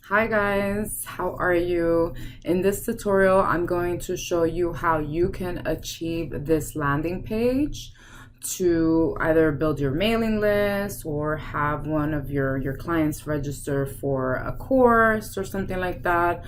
Hi guys, how are you? In this tutorial, I'm going to show you how you can achieve this landing page to either build your mailing list or have one of your clients register for a course or something like that.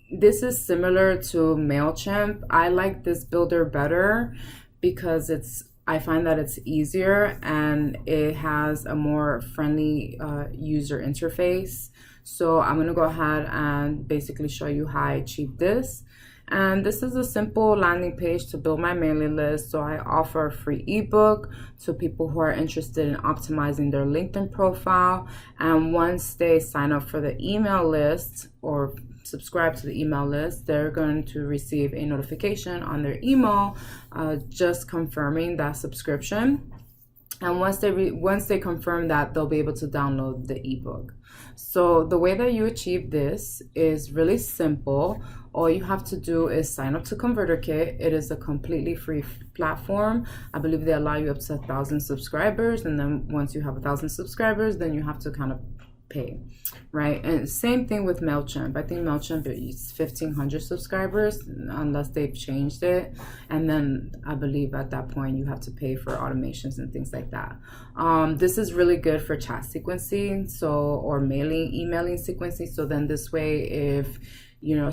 This is similar to MailChimp. I like this builder better because I find that it's easier and it has a more friendly user interface. So I'm going to go ahead and basically show you how I achieved this. And this is a simple landing page to build my mailing list. So I offer a free ebook to people who are interested in optimizing their LinkedIn profile. And once they sign up for the email list or subscribe to the email list, they're going to receive a notification on their email just confirming that subscription. And once they confirm that, they'll be able to download the ebook. So the way that you achieve this is really simple. All you have to do is sign up to ConverterKit. It is a completely free platform. I believe they allow you up to 1,000 subscribers, and then once you have 1,000 subscribers, then you have to kind of pay, right? And same thing with MailChimp. I think MailChimp is 1,500 subscribers unless they've changed it, and then I believe at that point you have to pay for automations and things like that. This is really good for chat sequencing, or emailing sequencing. So then this way, if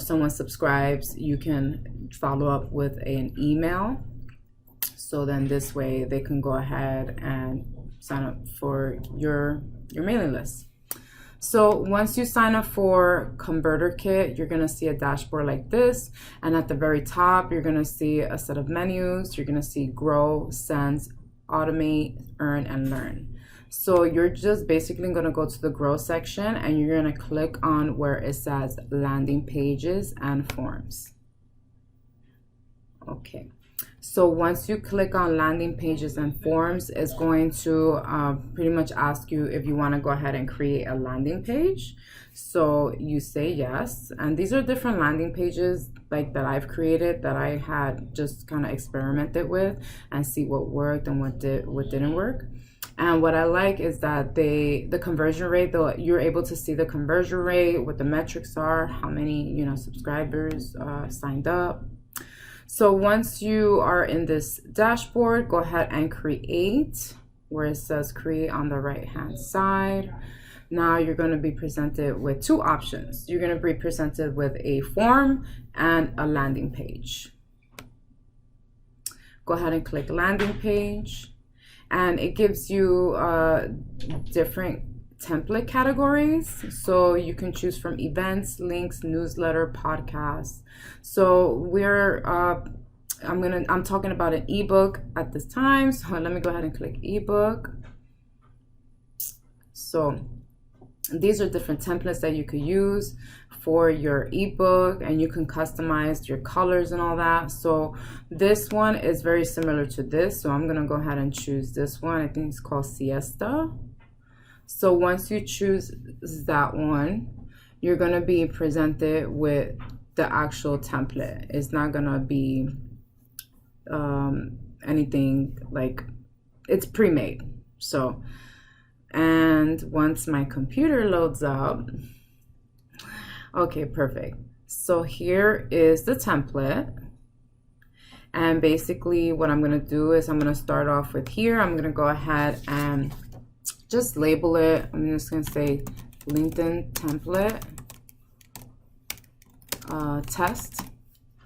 someone subscribes, you can follow up with an email. So then this way they can go ahead and sign up for your mailing list. So once you sign up for ConverterKit, you're going to see a dashboard like this. And at the very top, you're going to see a set of menus. You're going to see grow, send, automate, earn, and learn. So you're just basically going to go to the grow section and you're going to click on where it says landing pages and forms. Okay. So once you click on landing pages and forms, it's going to pretty much ask you if you want to go ahead and create a landing page. So you say yes. And these are different landing pages like that I've created that I had just kind of experimented with and see what worked and what didn't work. And what I like is that the conversion rate, though, you're able to see the conversion rate, what the metrics are, how many subscribers signed up. So once you are in this dashboard, go ahead and create where it says create on the right hand side. Now you're going to be presented with two options. You're going to be presented with a form and a landing page. Go ahead and click landing page, and it gives you different template categories. So you can choose from events, links, newsletter, podcasts. So I'm talking about an ebook at this time. So let me go ahead and click ebook. So these are different templates that you could use for your ebook, and you can customize your colors and all that. So this one is very similar to this. So I'm going to go ahead and choose this one. I think it's called Siesta. So once you choose that one, you're going to be presented with the actual template. It's not going to be anything like it's pre-made. So, and once my computer loads up, okay, perfect. So here is the template. And basically what I'm going to do is I'm going to start off with here. I'm going to go ahead and just label it. I'm just going to say LinkedIn template test,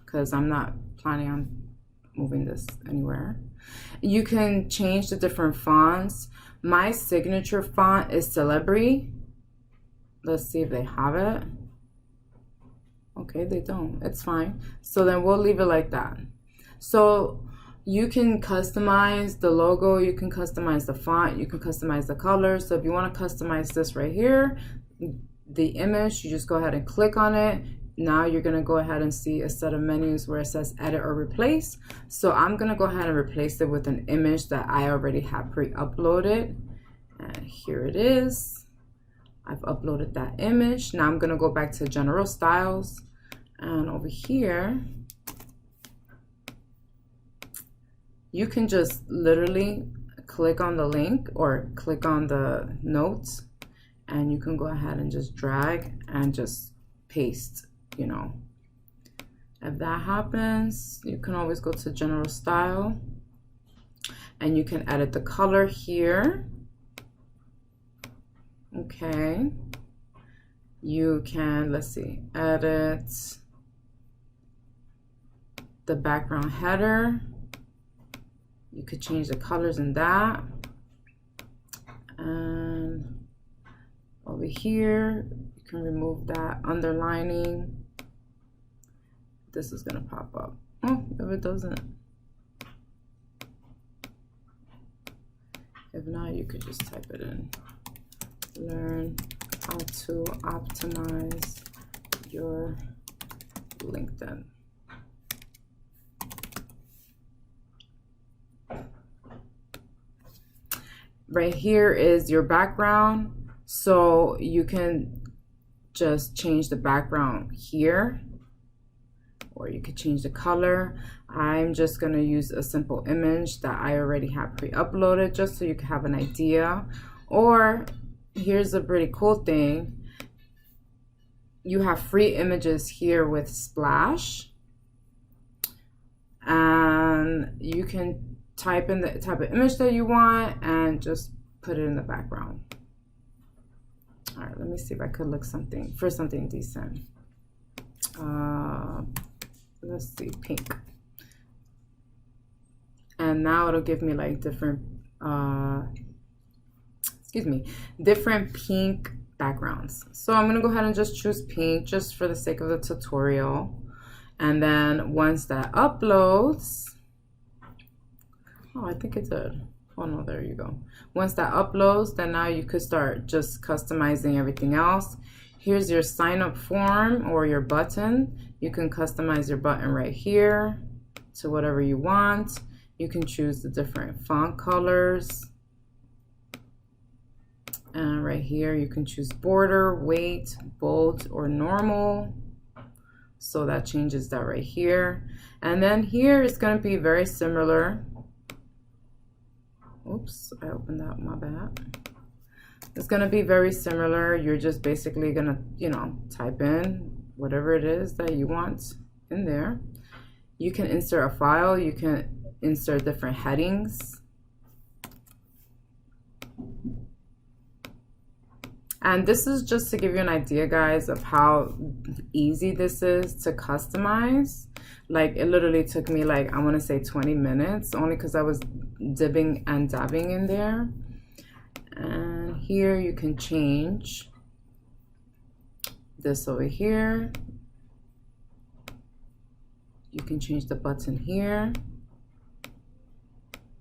because I'm not planning on moving this anywhere. You can change the different fonts. My signature font is Celebrity. Let's see if they have it. Okay, they don't. It's fine. So then we'll leave it like that. So you can customize the logo, you can customize the font, you can customize the color. So if you want to customize this right here, the image, you just go ahead and click on it. Now you're going to go ahead and see a set of menus where it says edit or replace. So I'm going to go ahead and replace it with an image that I already have pre-uploaded. And here it is. I've uploaded that image. Now I'm going to go back to general styles, and over here you can just literally click on the link or click on the notes, and you can go ahead and just drag and just paste, you know. If that happens, you can always go to general style and you can edit the color here. Okay. You can, let's see, edit the background header. You could change the colors in that. And over here, you can remove that underlining. This is gonna pop up. Oh, if it doesn't. If not, you could just type it in. Learn how to optimize your LinkedIn. Right here is your background, so you can just change the background here, or you could change the color. I'm just gonna use a simple image that I already have pre-uploaded just so you can have an idea. Or here's a pretty cool thing. You have free images here with Splash, and you can type in the type of image that you want and just put it in the background. All right, let me see if I could look something decent. Let's see, pink. And now it'll give me like different, different pink backgrounds. So I'm gonna go ahead and just choose pink just for the sake of the tutorial. And then once that uploads, oh, I think it did. Oh no, there you go. Once that uploads, then now you could start just customizing everything else. Here's your sign up form or your button. You can customize your button right here to whatever you want. You can choose the different font colors. And right here, you can choose border, weight, bold, or normal. So that changes that right here. And then here it's gonna be very similar. Oops, I opened that, my bad. It's gonna be very similar. You're just basically gonna, you know, type in whatever it is that you want in there. You can insert a file, you can insert different headings. And this is just to give you an idea, guys, of how easy this is to customize. Like, it literally took me like, I want to say 20 minutes, only because I was dibbing and dabbing in there. And here you can change this over here. You can change the button here,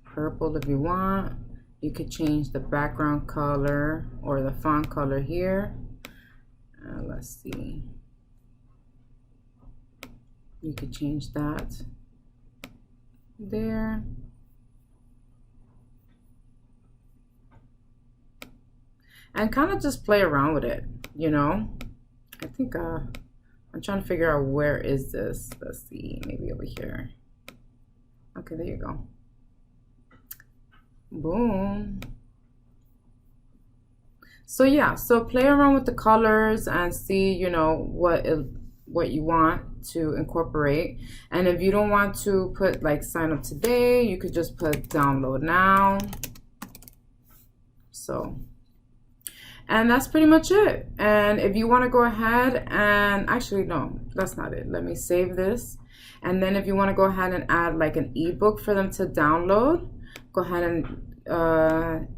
purple if you want. You could change the background color or the font color here. Let's see. You could change that there. And kind of just play around with it, you know. I think I'm trying to figure out where is this. Let's see, maybe over here. Okay, there you go. Boom. So yeah, so play around with the colors and see, you know, what you want to incorporate. And if you don't want to put like sign up today, you could just put download now. So, and that's pretty much it. And if you want to go ahead and actually, no, that's not it. Let me save this. And then if you want to go ahead and add like an ebook for them to download, go ahead and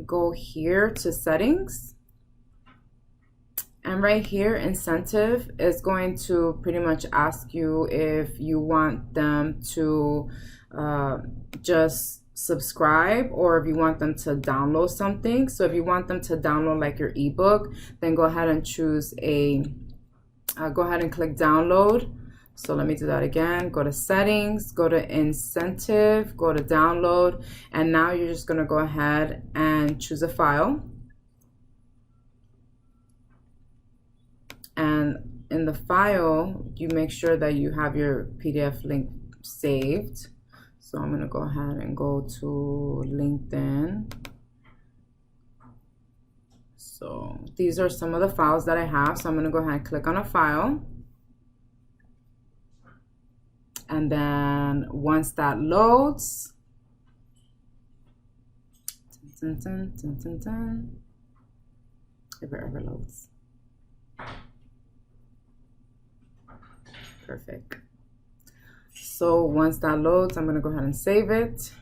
go here to settings. And right here, incentive is going to pretty much ask you if you want them to just subscribe or if you want them to download something. So if you want them to download like your ebook, then go ahead and choose go ahead and click download. So let me do that again. Go to settings, go to incentive, go to download, and now you're just gonna go ahead and choose a file. And in the file, you make sure that you have your PDF link saved. So I'm gonna go ahead and go to LinkedIn. So these are some of the files that I have. So I'm going to go ahead and click on a file. And then once that loads, if it ever loads. Perfect. So once that loads, I'm going to go ahead and save it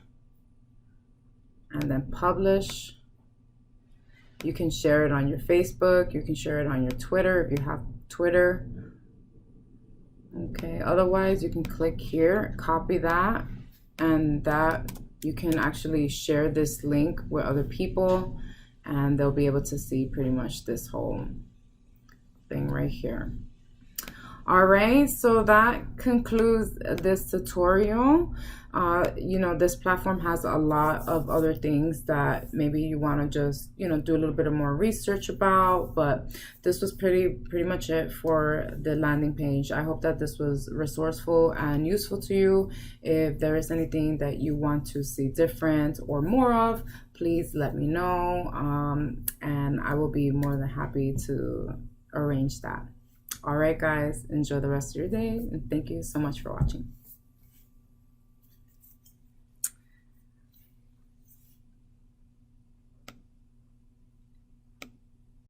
and then publish. You can share it on your Facebook. You can share it on your Twitter if you have Twitter. Okay, otherwise you can click here, copy that, and that you can actually share this link with other people and they'll be able to see pretty much this whole thing right here. All right, so that concludes this tutorial. You know, this platform has a lot of other things that maybe you want to just, you know, do a little bit of more research about, but this was pretty much it for the landing page. I hope that this was resourceful and useful to you. If there is anything that you want to see different or more of, please let me know, and I will be more than happy to arrange that. All right, guys, enjoy the rest of your day, and thank you so much for watching.